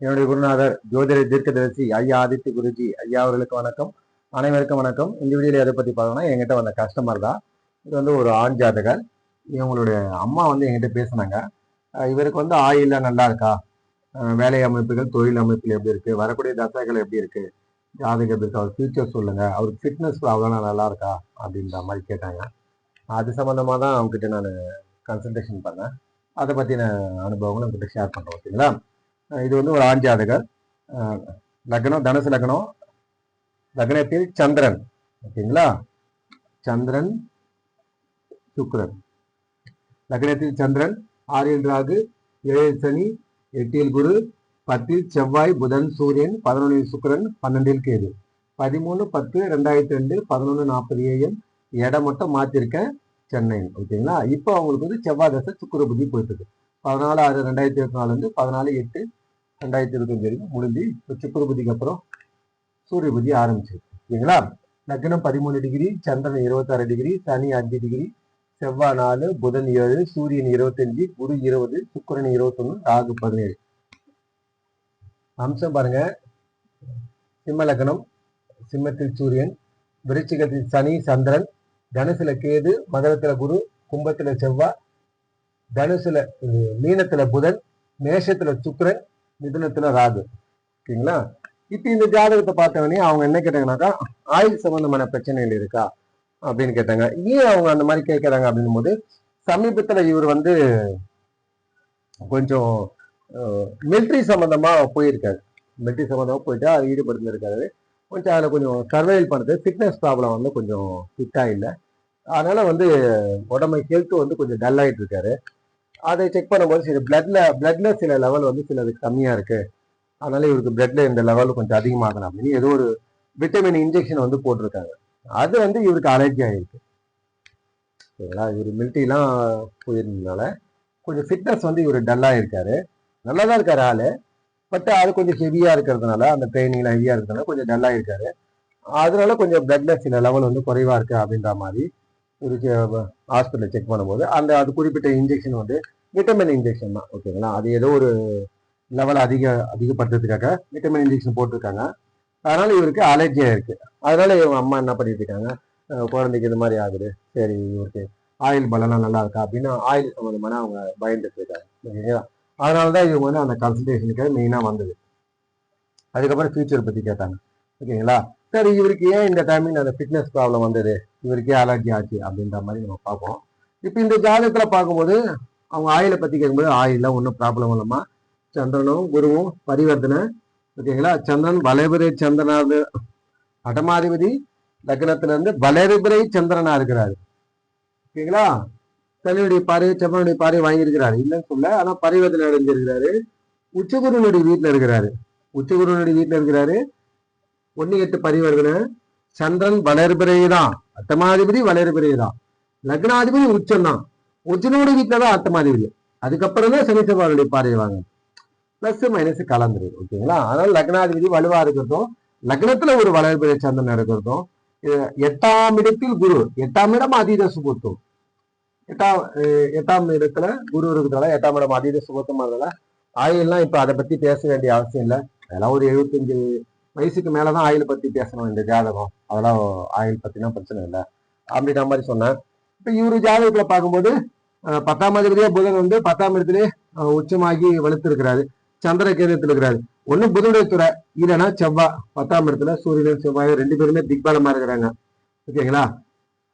என்னுடைய குருநாதர் ஜோதிட தீர்க்கதரிசி ஐயா ஆதித்ய குருஜி ஐயா அவர்களுக்கு வணக்கம். அனைவருக்கும் வணக்கம். இந்த வீடியோல எதை பத்தி பார்க்கணும்னா, என்கிட்ட வந்த கஸ்டமர் தான். இது வந்து ஒரு ஆண் ஜாதகர். இவங்களுடைய அம்மா வந்து என்கிட்ட பேசினாங்க. இவருக்கு வந்து ஆயுள்ல நல்லா இருக்கா, வேலை அமைப்புகள் தொழில் அமைப்புகள் எப்படி இருக்கு, வரக்கூடிய தசைகள் எப்படி இருக்கு, ஜாதகம் எப்படி இருக்கு, அவர் ஃபியூச்சர் சொல்லுங்க, அவருக்கு ஃபிட்னஸ் ப்ராப்ளம் நல்லா இருக்கா அப்படின்ற மாதிரி கேட்டாங்க. அது சம்பந்தமா தான் அவங்ககிட்ட நான் கன்சல்டேஷன் பண்ணேன். அதை பத்தின அனுபவங்களும் உங்ககிட்ட ஷேர் பண்றேன். ஓகேங்களா? இது வந்து ஒரு ஆண் ஜாதகர். லக்னம் தனுசு லக்னம், லக்னத்தில் சந்திரன். ஓகேங்களா? சந்திரன் சுக்கிரன். லக்னத்தில் சந்திரன், 6 ராகு, 7 சனி, 8 குரு, 10 செவ்வாய், புதன், சூரியன், 11 சுக்கிரன், 12 கேது. 13/10/2002 11:40 AM. இடம் மட்டும் மாத்திருக்கேன், சென்னை. ஓகேங்களா? இப்போ அவங்களுக்கு வந்து செவ்வாய் தசை சுக்கிர புத்தி போயிட்டு இருக்கு. 14/6/2024 வந்து 14/8/2025 வரைக்கும் முடிஞ்சு இப்போ சுக்கிர புத்திக்கு அப்புறம் சூரிய புத்தி ஆரம்பிச்சிருக்கு. ஓகேங்களா? லக்னம் 13 டிகிரி, சந்திரன் 26 டிகிரி, சனி 5 டிகிரி, செவ்வாய் 4, புதன் 7, சூரியன் 25, குரு 20, சுக்கிரன் 21, ராகு 17. அம்சம் பாருங்க. சிம்ம லக்னம், சிம்மத்தில் சூரியன், விருச்சிகத்தில் சனி சந்திரன், தனுசுல கேது, மகரத்துல குரு, கும்பத்துல செவ்வாய், தனுசுல மீனத்துல புதன், மேஷத்துல சுக்கிரன், மிதுனத்துல ராகு. ஓகேங்களா? இப்ப இந்த ஜாதகத்தை பார்த்தவனே அவங்க என்ன கேட்டாங்கன்னாக்கா, ஆயுள் சம்பந்தமான பிரச்சனைகள் இருக்கா அப்படின்னு கேட்டாங்க. ஏன் அவங்க அந்த மாதிரி கேட்கறாங்க அப்படின்னும் போது, சமீபத்துல இவர் வந்து கொஞ்சம் மிலிட்ரி சம்பந்தமா போயிருக்காரு. மிலிட்ரி சம்பந்தமா போயிட்டு அது ஈடுபடுத்திருக்காரு. கொஞ்சம் அதில் கொஞ்சம் சர்வைவல் பண்ணுறது, ஃபிட்னஸ் ப்ராப்ளம் வந்து கொஞ்சம் ஃபிட்டாக இல்லை. அதனால வந்து உடம்பு ஹெல்த் வந்து கொஞ்சம் டல் ஆகிட்டு இருக்காரு. அதை செக் பண்ணும்போது சரி, பிளட்ல சில லெவல் வந்து சிலது கம்மியா இருக்கு, அதனால இவருக்கு பிளட்ல இந்த லெவல் கொஞ்சம் அதிகமாகணும் அப்படின்னு ஏதோ ஒரு விட்டமின் இன்ஜெக்ஷன் வந்து போட்டிருக்காங்க. அது வந்து இவருக்கு அலர்ஜி ஆயிருக்கு. சரிங்களா? இவர் மிலிட்ரிலாம் போயிருந்ததுனால கொஞ்சம் ஃபிட்னஸ் வந்து இவர் டல்லா இருக்காரு. நல்லா தான் இருக்காரு ஆளு, பட் அது கொஞ்சம் ஹெவியா இருக்கிறதுனால, அந்த ட்ரைனிங்லாம் ஹெவியா இருக்கிறதுனால கொஞ்சம் டல்லா இருக்காரு. அதனால கொஞ்சம் பிளட்ல சில லெவல் வந்து குறைவா இருக்கு அப்படின்ற மாதிரி இவருக்கு ஹாஸ்பிட்டல் செக் பண்ணும்போது அது குறிப்பிட்ட இன்ஜெக்ஷன் வந்து விட்டமின் இன்ஜெக்ஷன் தான். ஓகேங்களா? அது ஏதோ ஒரு லெவல் அதிகப்படுத்துறதுக்காக விட்டமின் இன்ஜெக்ஷன் போட்டிருக்காங்க. அதனால இவருக்கு அலர்ஜியா இருக்கு. அதனால இவங்க அம்மா என்ன பண்ணிட்டு இருக்காங்க, குழந்தைக்கு இந்த மாதிரி ஆகுது, சரி இவருக்கு ஆயில் பலம்லாம் நல்லா இருக்கா அப்படின்னு ஆயில் சம்பந்தமான அவங்க பயந்துட்டு இருக்காங்க. ஓகேங்களா? அதனாலதான் இவங்க வந்து அந்த கன்சல்டேஷனுக்கு மெயினா வந்தது. அதுக்கப்புறம் ஃபியூச்சர் பத்தி கேட்டாங்க. ஓகேங்களா? சரி, இவருக்கு ஏன் இந்த டைமிங் அந்த ஃபிட்னஸ் ப்ராப்ளம் வந்தது, இவருக்கே அலர்ஜி ஆச்சு அப்படின்ற மாதிரி நம்ம பார்ப்போம். இப்போ இந்த ஜாதகத்துல பார்க்கும்போது அவங்க ஆயிலை பத்தி கேட்கும்போது ஆயில ஒன்றும் ப்ராப்ளம் இல்லைம்மா, சந்திரனும் குருவும் பரிவர்த்தனை. ஓகேங்களா? சந்திரன் வளைபிறை சந்திரனாவது அட்டமாதிபதி, லக்னத்துல இருந்து வளைபிறை சந்திரனா இருக்கிறாரு. ஓகேங்களா? சனியுடைய பார்வை செவ்வனுடைய பார்வை வாங்கியிருக்கிறாரு, இல்லைன்னு சொல்ல, ஆனா பரிவர்த்தனை அடைஞ்சிருக்கிறாரு. உச்சகுருனுடைய வீட்டுல இருக்கிறாரு. உச்சகுருனுடைய வீட்டுல இருக்கிறாரு. 1-8 பரிவர்த்தனை. சந்திரன் வளர்பிறை தான், அட்டமாதிபதி வளர்பிறை தான், லக்னாதிபதி உச்சம் தான். உச்சனோட வீட்டுலதான் அட்டமாதிபதி. அதுக்கப்புறம் தான் சனி செவ்வாயுடைய பார்வை வாங்க, பிளஸ் மைனஸ் கலந்துருது. ஓகேங்களா? அதனால லக்னாதிபதி வலுவா இருக்கிறதும், லக்னத்துல ஒரு வளர்பிறை சந்திரன் இருக்கிறதும், 8ஆம் இடத்தில் குரு, 8ஆம் இடம் அதீத சுபத்துவம். 8ஆம் இடத்துல குரு இருக்கிறதால 8ஆம் இடம் அதீத சுபத்துவம். அதனால ஆயில்லாம் இப்ப அதை பத்தி பேச வேண்டிய அவசியம் இல்லை. அதெல்லாம் ஒரு 75 வயசுக்கு மேலதான் ஆயில் பத்தி பேசணும் இந்த ஜாதகம். அதெல்லாம் ஆயில் பத்தினா பிரச்சனை இல்லை அப்படின்ற மாதிரி சொன்னேன். இப்ப இவரு ஜாதகத்துல பார்க்கும்போது 10ஆம் அதிபதியா புதன் வந்து 10ஆம் இடத்துல உச்சமாகி வலுத்திருக்கிறாரு. சந்திர கேந்திரத்தில் இருக்கிறாரு. ஒண்ணு புதனுடைய துறை, இல்லைன்னா செவ்வாய் 10ஆம் இடத்துல சூரியன் செவ்வாய் 2 பேருமே திக்பலமா இருக்கிறாங்க. ஓகேங்களா?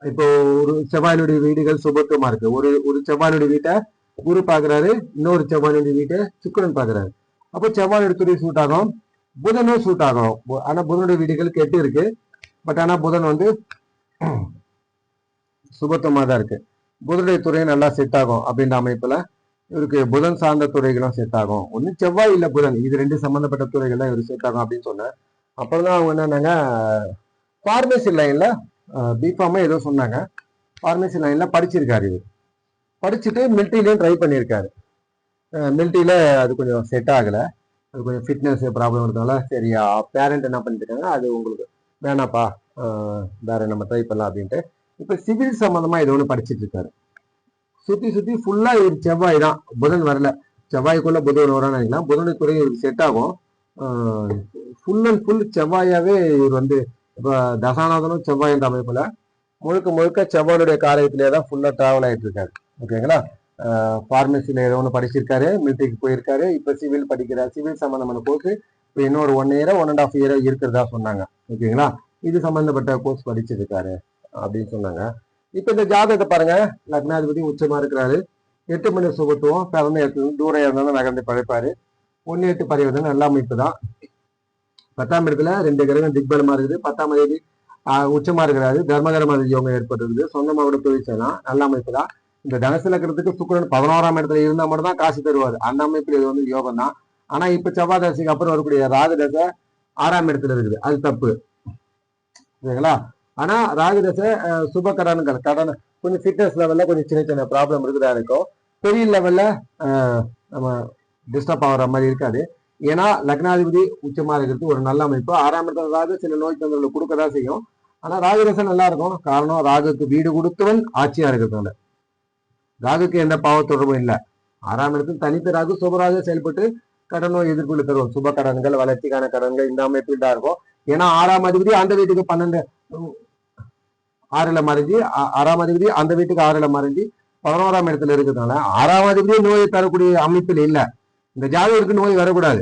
இப்போ ஒரு செவ்வாயினுடைய வீடுகள் சுபத்துவமா இருக்கு. ஒரு செவ்வாயினுடைய வீட்டை குரு பாக்குறாரு, இன்னொரு செவ்வாயினுடைய வீட்டை சுக்கிரன் பாக்குறாரு. அப்போ செவ்வாயுடைய துறை சூட் ஆகும், புதனும் சூட் ஆகும். ஆனா புதனுடைய வீடுகள் கெட்டு இருக்கு, பட் ஆனா புதன் வந்து சுபத்துவமா தான் இருக்கு. புதனுடைய துறை நல்லா செட் ஆகும் அப்படின்ற அமைப்புல இவருக்கு புதன் சார்ந்த துறைகளும் செட் ஆகும். ஒண்ணு செவ்வாய் இல்ல புதன், இது 2 சம்பந்தப்பட்ட துறைகள் தான் இவருக்கு செட் ஆகும் அப்படின்னு சொன்னேன். அப்புறம் தான் அவங்க என்னன்னாங்க, பார்மசி லைன்ல பிஃபார்மா ஏதோ சொன்னாங்க. பார்மசி லைன்ல படிச்சிருக்காரு இவர். படிச்சுட்டு மிலிட்ரிலையும் ட்ரை பண்ணியிருக்காரு. மிலிட்ரியில அது கொஞ்சம் செட் ஆகல, அது கொஞ்சம் ஃபிட்னஸ் ப்ராப்ளம் இருக்கிறதுனால சரியா பேரண்ட் என்ன பண்ணிருக்காங்க, அது உங்களுக்கு வேணாப்பா, வேற நம்ம ட்ரை பண்ணலாம் அப்படின்ட்டு இப்ப சிவில் சம்பந்தமா ஏதோ ஒன்று படிச்சுட்டு இருக்காரு. சுத்தி சுத்தி ஃபுல்லா இவர் செவ்வாய் தான், புதன் வரல. செவ்வாய்க்குள்ள புதன் வரான்னு நினைக்கலாம். புதனுக்கு பிறகு இவருக்கு செட் ஆகும். ஃபுல் அண்ட் ஃபுல் செவ்வாயாவே இவர் வந்து இப்போ தசாநாதனும் செவ்வாய் என்ற அமைப்புல முழுக்க முழுக்க செவ்வாயுடைய காரியத்திலே தான் ஃபுல்லா டிராவல் ஆயிட்டு இருக்காரு. ஓகேங்களா. ஃபார்மசியில ஏதோ ஒன்று படிச்சிருக்காரு, மிலிட்டரிக்கு போயிருக்காரு, இப்ப சிவில் படிக்கிறார். சிவில் சம்பந்தமான கோர்ஸ் இப்போ இன்னொரு 1 இயரோ 1.5 இயரோ இருக்கிறதா சொன்னாங்க. ஓகேங்களா. இது சம்பந்தப்பட்ட கோர்ஸ் படிச்சிருக்காரு அப்படின்னு சொன்னாங்க. இப்ப இந்த ஜாதகத்தை பாருங்க, லக்னாதிபதி உச்சமா இருக்கிறாரு, 8 மணி சுபத்துவம், பிறந்த இடத்துல தூரம் இருந்தாலும் நகர்ந்து பழைப்பாரு, 1-8 பரிவர்த்தனை நல்ல அமைப்பு தான். 10ஆம் இடத்துல 2 கிரகம் திக்பலமா இருக்குது, 10ஆம் தேதி உச்சமா இருக்கிறாரு, தர்மகரமா யோகம் ஏற்பட்டிருக்குது, சொந்தமா கூட தொழில் செய்யலாம், நல்ல அமைப்பு தான். இந்த தனுசு லக்னத்துக்கு சுக்கிரன் 11ஆம் இடத்துல இருந்தா மட்டும் தான் காசு தருவாரு, அந்த அமைப்புல இது வந்து யோகம் தான். ஆனா இப்ப செவ்வாய் தசைக்கு அப்புறம் வரக்கூடிய ராகு தசை 6ஆம் இடத்துல இருக்குது, அது தப்பு. சரிங்களா. ஆனா ராகு தசை சுப கடன்கள் கடன் கொஞ்சம் ஃபிட்னஸ் லெவல்ல கொஞ்சம் சின்ன சின்ன ப்ராப்ளம் இருக்குதா இருக்கும், பெரிய லெவல்ல நம்ம டிஸ்டர்ப் ஆகிற மாதிரி இருக்காது. ஏன்னா லக்னாதிபதி உச்சமா இருக்கிறது ஒரு நல்ல அமைப்பு. 6ஆம் இடத்துல ராகு சில நோய் தொந்தரவுகளை கொடுக்கதான் செய்யும். ஆனா ராகு தசை நல்லா இருக்கும். காரணம் ராகுக்கு வீடு கொடுத்தவன் ஆட்சியா இருக்கிறதுனால, ராகுக்கு எந்த பாவ தொடர்பும் இல்லை. 6ஆம் இடத்துல தனித்த ராகு சுபராக செயல்பட்டு கடன் நோய் எதிர்கொள்ள தருவோம். சுப கடன்கள், வளர்ச்சிக்கான கடன்கள் இந்த அமைப்பில் தான் இருக்கும். ஏன்னா 6ஆம் அதிபதி அந்த வீட்டுக்கு 6ல மறைஞ்சு, 6ஆம் அதிபதி அந்த வீட்டுக்கு 6ல மறைஞ்சு 11ஆம் இடத்துல இருக்கிறதுனால 6ஆம் அதிபதி நோயை தரக்கூடிய அமைப்பில் இல்லை. இந்த ஜாதகருக்கு நோய் வரக்கூடாது.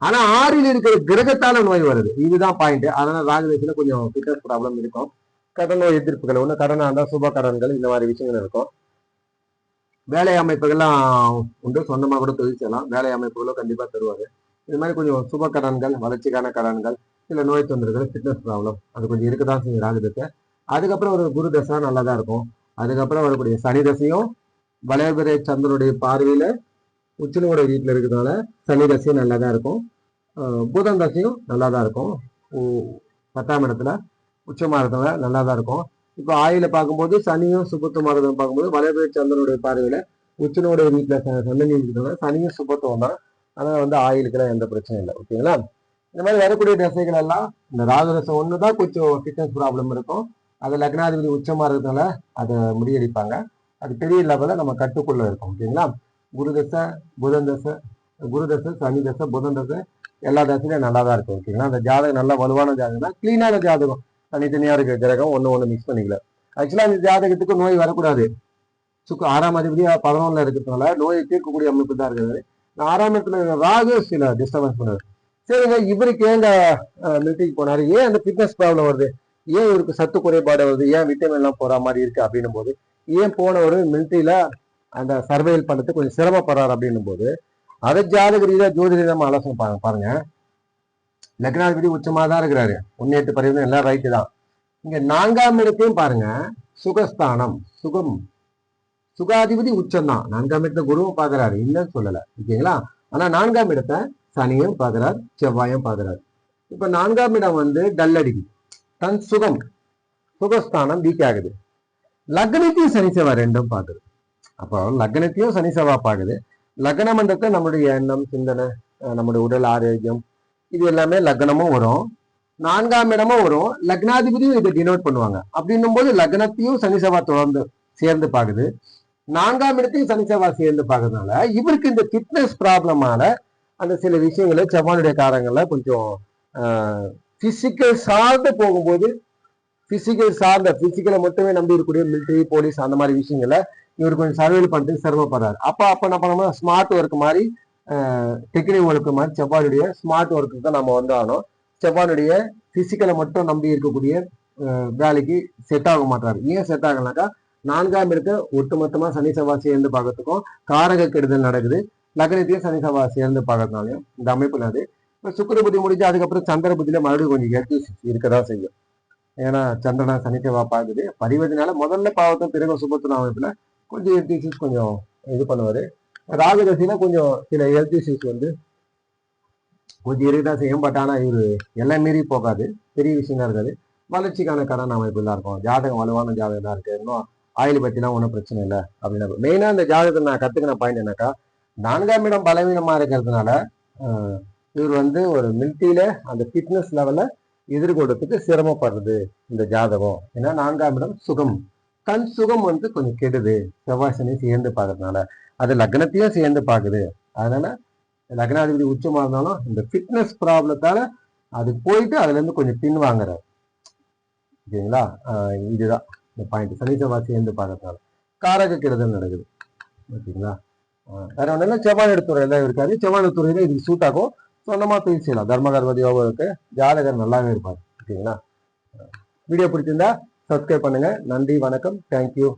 ஆனா 6ல் இருக்கிற கிரகத்தால நோய் வருது, இதுதான் பாயிண்ட். அதனால ராகுதேசில கொஞ்சம் ஃபிட்னஸ் ப்ராப்ளம் இருக்கும். கடன் நோய் எதிர்ப்புகள் ஒண்ணு, கடனா இருந்தா சுப கடன்கள் இந்த மாதிரி விஷயங்கள் இருக்கும். வேலை அமைப்புகள்லாம் உண்டு, சொந்தமா கூட தொழில் செய்யலாம், வேலை அமைப்புகளும் கண்டிப்பா தருவாரு. இது மாதிரி கொஞ்சம் சுப கடன்கள், வளர்ச்சிக்கான கடன்கள், சில நோய் தொந்தரவுகள், ஃபிட்னஸ் ப்ராப்ளம் அது கொஞ்சம் இருக்கதான் செய்யும் ராகுதத்தை. அதுக்கப்புறம் ஒரு குரு தசை நல்லா தான் இருக்கும். அதுக்கப்புறம் வரக்கூடிய சனி தசையும் வளையபிறை சந்திரனுடைய பார்வையில உச்சனோட வீட்டில் இருக்கிறதுனால சனி தசையும் நல்லா தான் இருக்கும். புதன் தசையும் நல்லா தான் இருக்கும். 10ஆம் இடத்துல உச்சமா இருக்கிறதுனால நல்லா தான் இருக்கும். இப்போ ஆயில பார்க்கும்போது சனியும் சுபத்துவமாக பார்க்கும்போது வளையபிறை சந்திரனுடைய பார்வையில உச்சனோட வீட்டில் சந்தனி இருக்கிறதுனால சனியும் சுபத்துவம் தான். அதனால வந்து ஆயிலுக்குலாம் எந்த பிரச்சனையும் இல்லை. ஓகேங்களா. இந்த மாதிரி வரக்கூடிய தசைகள் எல்லாம் இந்த ராகு தசை ஒண்ணுதான் கொஞ்சம் ஃபிட்னஸ் ப்ராப்ளம் இருக்கும். அது லக்னாதிபதி உச்சமா இருக்கிறதுனால அதை முறியடிப்பாங்க. அது பெரிய லெவல நம்ம கட்டுக்குள்ள இருக்கும். ஓகேங்களா. குரு தசை, புதன் தசை, குரு தசை, சனி தசை, புதன் தசை எல்லா தசையிலும் நல்லா தான் இருக்கும். ஓகேங்களா. அந்த ஜாதகம் நல்ல வலுவான ஜாதகம் தான், கிளீனான ஜாதகம், தனித்தனியா இருக்க கிரகம் ஒண்ணு மிக்ஸ் பண்ணிக்கல. ஆக்சுவலா இந்த ஜாதகத்துக்கு நோய் வரக்கூடாது. 6ஆம் அதிபதி 11ல இருக்கிறதுனால நோயை தீர்க்கக்கூடிய அமைப்பு தான் இருக்குது. 6ஆம் இடத்துல ராகு சில டிஸ்டர்பன்ஸ் பண்ணுது. சரிங்க, இவருக்கு ஏங்க மிலிட்டரிக்கு போனாரு, ஏன் அந்த ஃபிட்னஸ் ப்ராப்ளம் வருது, ஏன் இவருக்கு சத்து குறைபாடு வருது, ஏன் விட்டமின் எல்லாம் போற மாதிரி இருக்கு அப்படின்னும் போது, ஏன் போனவர் மிலிட்டரியில அந்த சர்வைவல் பண்றது கொஞ்சம் சிரமப்படுறாரு அப்படின்னும் போது, அதை ஜாதக ரீதியா ஜோதிட நம்ம ஆலோசனை பாருங்க. லக்னாதிபதி உச்சமா தான் இருக்கிறாரு, 1-8 பரிவர்த்தனை எல்லாம் ரைட்டு தான். இங்க 4ஆம் இடத்தையும் பாருங்க, சுகஸ்தானம், சுகம், சுகாதிபதி உச்சம் தான். 4ஆம் இடத்தை குருவும் பாக்குறாரு, இல்லைன்னு சொல்லல. ஓகேங்களா. ஆனா 4ஆம் இடத்தை சனியும் பாக்குறார், செவ்வாயும் பாக்குறாரு. இப்ப 4ஆம் இடம் வந்து டல் அடிக்குது, தன் சுகம், சுகஸ்தானம் வீக் ஆகுது. லக்னத்தையும் சனி செவ்வாய் ரெண்டும் பாக்குது. அப்போ லக்னத்தையும் சனி செவ்வாய் பாக்குது. லக்ன மண்டலத்தை நம்மளுடைய எண்ணம், சிந்தனை, நம்முடைய உடல் ஆரோக்கியம், இது எல்லாமே லக்னமும் வரும், 4ஆம் இடமும் வரும். லக்னாதிபதியும் இதை டினோட் பண்ணுவாங்க. அப்படின்னும் போது லக்னத்தையும் சனி செவ்வாய் தொடர்ந்து சேர்ந்து பாக்குது, 4ஆம் இடத்தையும் சனி செவ்வாய் சேர்ந்து பாக்குறதுனால இவருக்கு இந்த ஃபிட்னஸ் ப்ராப்ளமான அந்த சில விஷயங்களை செவ்வானுடைய காரங்கள்ல கொஞ்சம் பிசிக்கல் சார்ந்து போகும்போது, பிசிக்கலை மட்டுமே நம்பி இருக்கக்கூடிய மிலிட்டரி, போலீஸ் அந்த மாதிரி விஷயங்களை இவர் கொஞ்சம் சர்வைவல் பண்றதுக்கு சிரமப்படுறாரு. அப்ப என்ன பண்ணோம்னா ஸ்மார்ட் ஒர்க் மாதிரி, டெக்னிக் ஒர்க் மாதிரி செவ்வாயுடைய ஸ்மார்ட் ஒர்க்கு தான் நம்ம வந்தாலும், செவ்வாயுடைய பிசிக்கலை மட்டும் நம்பி இருக்கக்கூடிய வேலைக்கு செட் ஆக மாட்டாரு. ஏன் செட் ஆகலனாக்கா 4ஆம் இடத்தை ஒட்டுமொத்தமா சனி செவ்வாய் சேர்ந்து பார்க்கறதுக்கும் காரக கெடுதல் நடக்குது. லக்னத்தையும் சனி செவ்வாய் சேர்ந்து பார்க்கறதுனாலையும் இந்த அமைப்புல அது இப்போ சுக்கிர புத்தி முடிஞ்சு அதுக்கப்புறம் சந்திர புத்தியில மறுபடியும் கொஞ்சம் ஹெல்த் இருக்கதான் செய்யும். ஏன்னா சந்திரனா சனி செவ்வாய் பார்க்குது, பரிவர்த்தனால முதல்ல பாவத்தும் பிறகு சுபத்துன அமைப்புல கொஞ்சம் ஹெல்த் இஷ்யூஸ் கொஞ்சம் இது பண்ணுவாரு. ராகு தசையில கொஞ்சம் சில ஹெல்த் இஷ்யூஸ் வந்து கொஞ்சம் இருக்கதான் செய்யும். பட் ஆனா இவரு எல்லாம் மீறி போகாது, பெரிய விஷயம் தான் இருக்காது. வளர்ச்சிக்கான கடன் அமைப்பு தான் இருக்கும். ஜாதகம் வலுவான ஜாதகம் தான் இருக்கு. இன்னும் ஆயில் பத்திலாம் ஒன்றும் பிரச்சனை இல்லை அப்படின்னா. மெயினா இந்த ஜாதகத்தை நான் கத்துக்கின பாயிண்ட் என்னக்கா, 4ஆம் இடம் பலவீனமா இருக்கிறதுனால இவர் வந்து ஒரு மிலிட்டரியில அந்த ஃபிட்னஸ் லெவல்ல எதிர்கொள்றதுக்கு சிரமப்படுறது இந்த ஜாதகம். ஏன்னா 4ஆம் இடம் சுகம், கண் சுகம் வந்து கொஞ்சம் கெடுது, செவ்வாய் சனி சேர்ந்து பார்க்கறதுனால. அது லக்னத்தையும் சேர்ந்து பார்க்குது, அதனால லக்னாதிபதி உச்சமா இருந்தாலும் இந்த ஃபிட்னஸ் ப்ராப்ளத்தால அது போயிட்டு அதுல இருந்து கொஞ்சம் பின் வாங்குறாரு. ஓகேங்களா? இதுதான் இந்த பாயிண்ட். சனி செவ்வாய் சேர்ந்து பார்க்கறதுனால காரக கெடுதல் நடக்குது. ஓகேங்களா? வேற ஒன்றும் இல்லை, செவ்வாய் துறையில இருக்காரு. செவ்வாய் துறையில இதுக்கு சூட் ஆகும். சொந்தமா தொழில் செய்யலாம். தர்மகர்மதி யோகம் இருக்கு. ஜாதகர் நல்லாவே இருப்பார். ஓகேங்களா? வீடியோ பிடிச்சிருந்தா சப்ஸ்கிரைப் பண்ணுங்க. நன்றி, வணக்கம், தேங்க்யூ.